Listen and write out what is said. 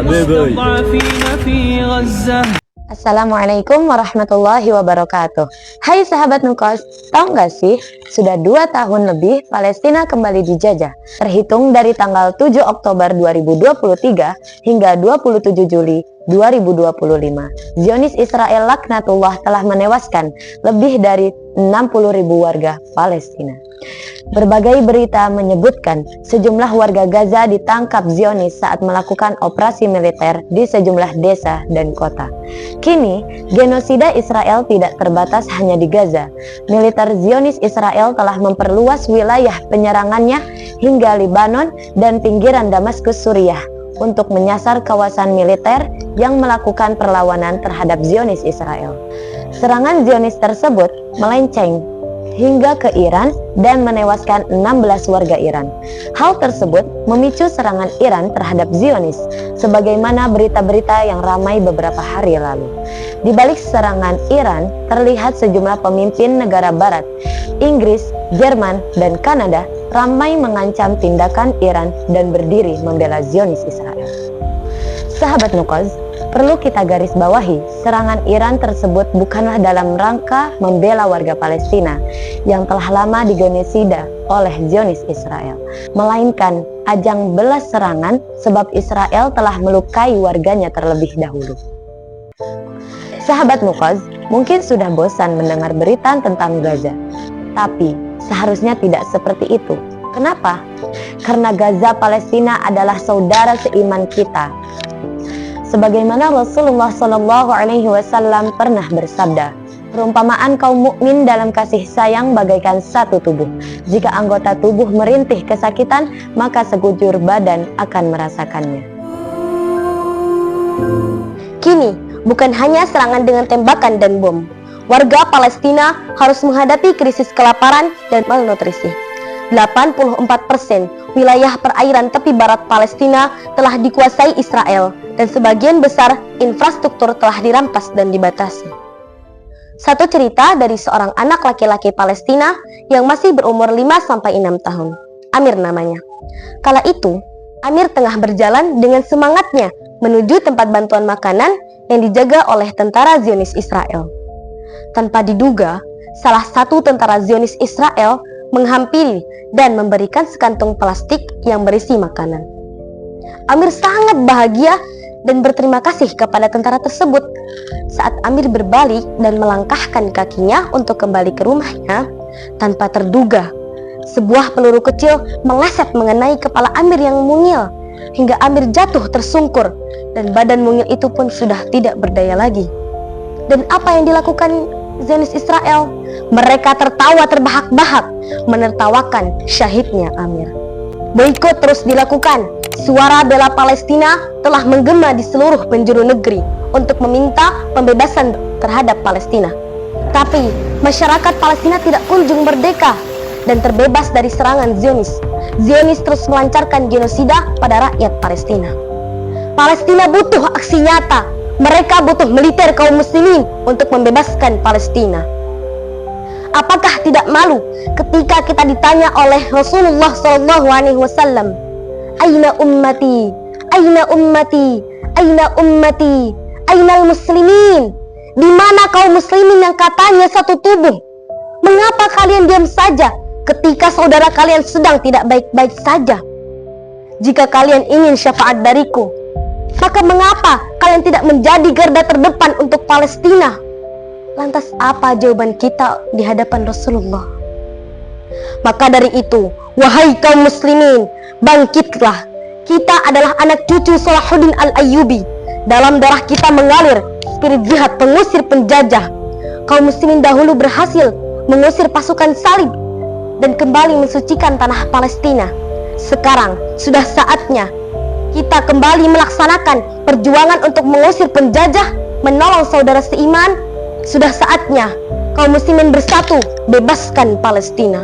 المستضعفين في غزة. Assalamualaikum warahmatullahi wabarakatuh. Hai sahabat Nukos, tahu nggak sih, sudah 2 tahun lebih Palestina kembali dijajah. Terhitung dari tanggal 7 Oktober 2023 hingga 27 Juli 2025, Zionis Israel laknatullah telah menewaskan lebih dari 60.000 warga Palestina. Berbagai berita menyebutkan sejumlah warga Gaza ditangkap Zionis saat melakukan operasi militer di sejumlah desa dan kota. Kini, genosida Israel tidak terbatas hanya di Gaza. Militer Zionis Israel telah memperluas wilayah penyerangannya hingga Lebanon dan pinggiran Damaskus, Suriah, untuk menyasar kawasan militer yang melakukan perlawanan terhadap Zionis Israel. Serangan Zionis tersebut melenceng hingga ke Iran dan menewaskan 16 warga Iran. Hal tersebut memicu serangan Iran terhadap Zionis, sebagaimana berita-berita yang ramai beberapa hari lalu. Di balik serangan Iran, terlihat sejumlah pemimpin negara barat, Inggris, Jerman, dan Kanada ramai mengancam tindakan Iran dan berdiri membela Zionis Israel. Sahabat Nukos, perlu kita garis bawahi, serangan Iran tersebut bukanlah dalam rangka membela warga Palestina yang telah lama digenosida oleh Zionis Israel, melainkan ajang belas serangan sebab Israel telah melukai warganya terlebih dahulu. Sahabat Nukos, mungkin sudah bosan mendengar berita tentang Gaza, tapi seharusnya tidak seperti itu. Kenapa? Karena Gaza Palestina adalah saudara seiman kita. Sebagaimana Rasulullah SAW pernah bersabda, perumpamaan kaum mukmin dalam kasih sayang bagaikan satu tubuh. Jika anggota tubuh merintih kesakitan, maka sekujur badan akan merasakannya. Kini, bukan hanya serangan dengan tembakan dan bom. Warga Palestina harus menghadapi krisis kelaparan dan malnutrisi. 84% wilayah perairan tepi barat Palestina telah dikuasai Israel dan sebagian besar infrastruktur telah dirampas dan dibatasi. Satu cerita dari seorang anak laki-laki Palestina yang masih berumur 5-6 tahun. Amir namanya. Kala itu, Amir tengah berjalan dengan semangatnya menuju tempat bantuan makanan yang dijaga oleh tentara Zionis Israel. Tanpa diduga, salah satu tentara Zionis Israel menghampiri dan memberikan sekantung plastik yang berisi makanan. Amir sangat bahagia dan berterima kasih kepada tentara tersebut. Saat Amir berbalik dan melangkahkan kakinya untuk kembali ke rumahnya, tanpa terduga, sebuah peluru kecil meleset mengenai kepala Amir yang mungil, hingga Amir jatuh tersungkur dan badan mungil itu pun sudah tidak berdaya lagi. Dan apa yang dilakukan Zionis Israel? Mereka tertawa terbahak-bahak menertawakan syahidnya Amir. Boikot terus dilakukan. Suara bela Palestina telah menggema di seluruh penjuru negeri untuk meminta pembebasan terhadap Palestina. Tapi masyarakat Palestina tidak kunjung merdeka dan terbebas dari serangan Zionis. Zionis terus melancarkan genosida pada rakyat Palestina. Palestina butuh aksi nyata. Mereka butuh militer kaum muslimin untuk membebaskan Palestina. Apakah tidak malu ketika kita ditanya oleh Rasulullah SAW, Aina ummati, aina ummati, aina ummati, ainal muslimin? Di mana kaum muslimin yang katanya satu tubuh? Mengapa kalian diam saja ketika saudara kalian sedang tidak baik-baik saja? Jika kalian ingin syafaat dariku, maka mengapa kalian tidak menjadi garda terdepan untuk Palestina? Lantas apa jawaban kita di hadapan Rasulullah? Maka dari itu, wahai kaum muslimin, bangkitlah. Kita adalah anak cucu Salahuddin Al-Ayyubi. Dalam darah kita mengalir spirit jihad pengusir penjajah. Kaum muslimin dahulu berhasil mengusir pasukan salib dan kembali mensucikan tanah Palestina. Sekarang sudah saatnya kita kembali melaksanakan perjuangan untuk mengusir penjajah, menolong saudara seiman. Sudah saatnya kaum muslimin bersatu, bebaskan Palestina.